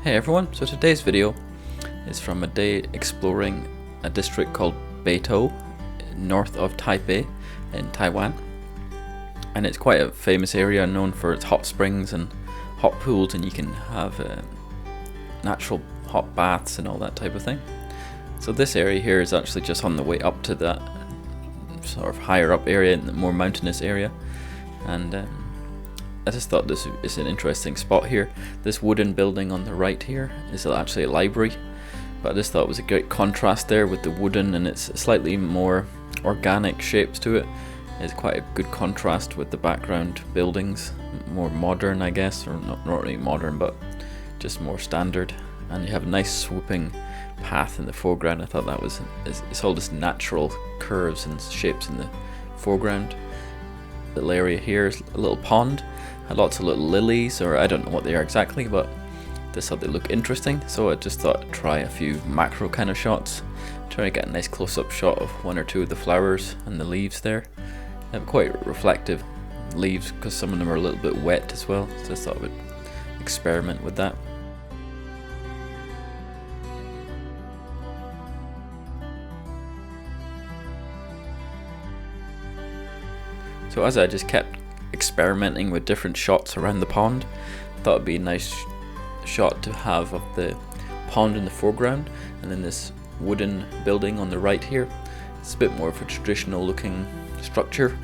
Hey everyone, so today's video is from a day exploring a district called Beitou, north of Taipei in Taiwan. And it's quite a famous area known for its hot springs and hot pools, and you can have natural hot baths and all that type of thing. So this area here is actually just on the way up to that sort of higher up area, in the more mountainous area. And I just thought this is an interesting spot here. This wooden building on the right here is actually a library, but I just thought it was a great contrast there with the wooden and its slightly more organic shapes to it. It's quite a good contrast with the background buildings, more modern I guess, or not really modern but just more standard. And you have a nice swooping path in the foreground. I thought that was, it's all this natural curves and shapes in the foreground. The little area here is a little pond. Had lots of little lilies, or I don't know what they are exactly, but just thought they look interesting, so I just thought I'd try a few macro kind of shots, try to get a nice close-up shot of one or two of the flowers and the leaves there. They have quite reflective leaves because some of them are a little bit wet as well, so I just thought I would experiment with that. So as I just kept experimenting with different shots around the pond, I thought it'd be a nice shot to have of the pond in the foreground and then this wooden building on the right here. It's a bit more of a traditional looking structure,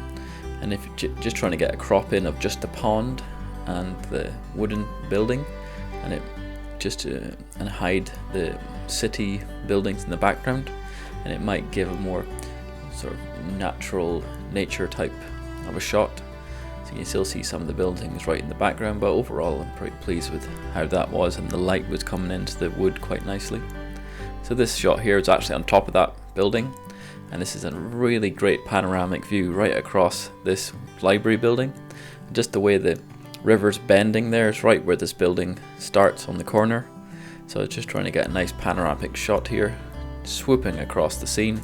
and if you're just trying to get a crop in of just the pond and the wooden building, and it just and hide the city buildings in the background, and it might give a more sort of natural nature type of a shot. So you can still see some of the buildings right in the background, but overall I'm pretty pleased with how that was, and the light was coming into the wood quite nicely. So this shot here is actually on top of that building, and this is a really great panoramic view right across this library building. Just the way the river's bending there is right where this building starts on the corner. So it's just trying to get a nice panoramic shot here, swooping across the scene.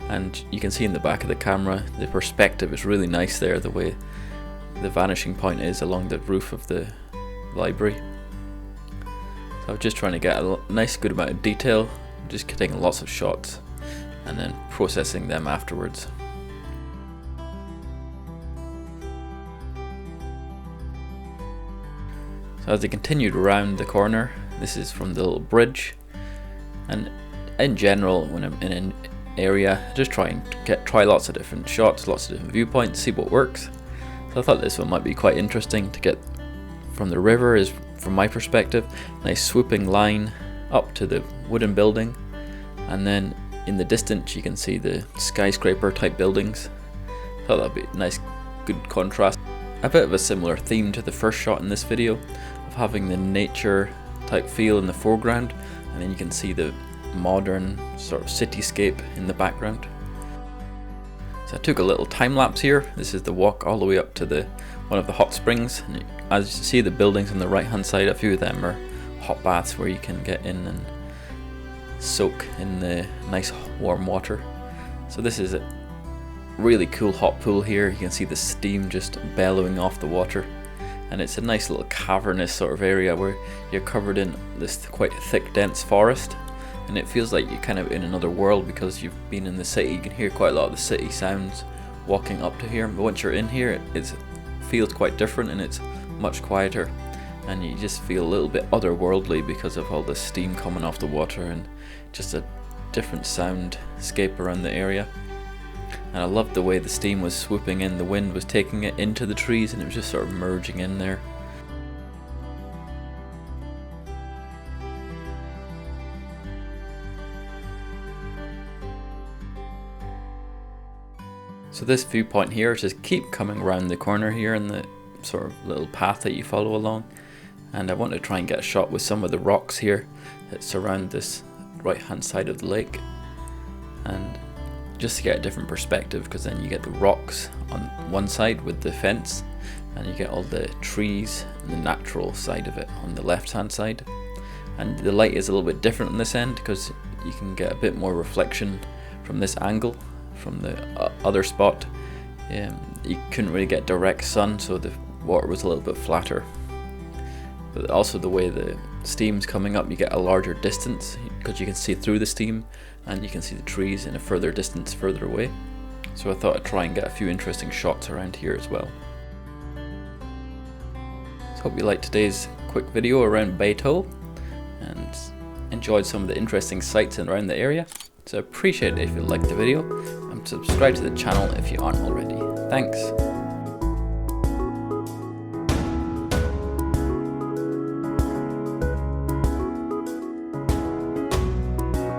And you can see in the back of the camera, the perspective is really nice there, the way the vanishing point is along the roof of the library. So I was just trying to get a nice good amount of detail, just getting lots of shots and then processing them afterwards. So as I continued around the corner, this is from the little bridge, and in general when I'm in an area, just try lots of different shots, lots of different viewpoints, see what works. So I thought this one might be quite interesting to get from the river, is from my perspective, nice swooping line up to the wooden building, and then in the distance you can see the skyscraper type buildings. I thought that'd be a nice good contrast. A bit of a similar theme to the first shot in this video, of having the nature type feel in the foreground, and then you can see the modern sort of cityscape in the background. So I took a little time lapse here. This is the walk all the way up to one of the hot springs, and as you see the buildings on the right hand side, a few of them are hot baths where you can get in and soak in the nice warm water. So this is a really cool hot pool here. You can see the steam just bellowing off the water, and it's a nice little cavernous sort of area where you're covered in this quite thick dense forest. And it feels like you're kind of in another world because you've been in the city. You can hear quite a lot of the city sounds walking up to here, but once you're in here it feels quite different, and it's much quieter, and you just feel a little bit otherworldly because of all the steam coming off the water and just a different soundscape around the area. And I loved the way the steam was swooping in, the wind was taking it into the trees and it was just sort of merging in there. So this viewpoint here is just keep coming around the corner here in the sort of little path that you follow along, and I want to try and get a shot with some of the rocks here that surround this right hand side of the lake, and just to get a different perspective, because then you get the rocks on one side with the fence, and you get all the trees and the natural side of it on the left hand side. And the light is a little bit different on this end because you can get a bit more reflection from this angle. From the other spot, you couldn't really get direct sun, so the water was a little bit flatter. But also the way the steam's coming up, you get a larger distance because you can see through the steam and you can see the trees in a further distance further away. So I thought I'd try and get a few interesting shots around here as well. So hope you liked today's quick video around Beitou and enjoyed some of the interesting sights around the area. So I appreciate it if you liked the video, and subscribe to the channel if you aren't already. Thanks.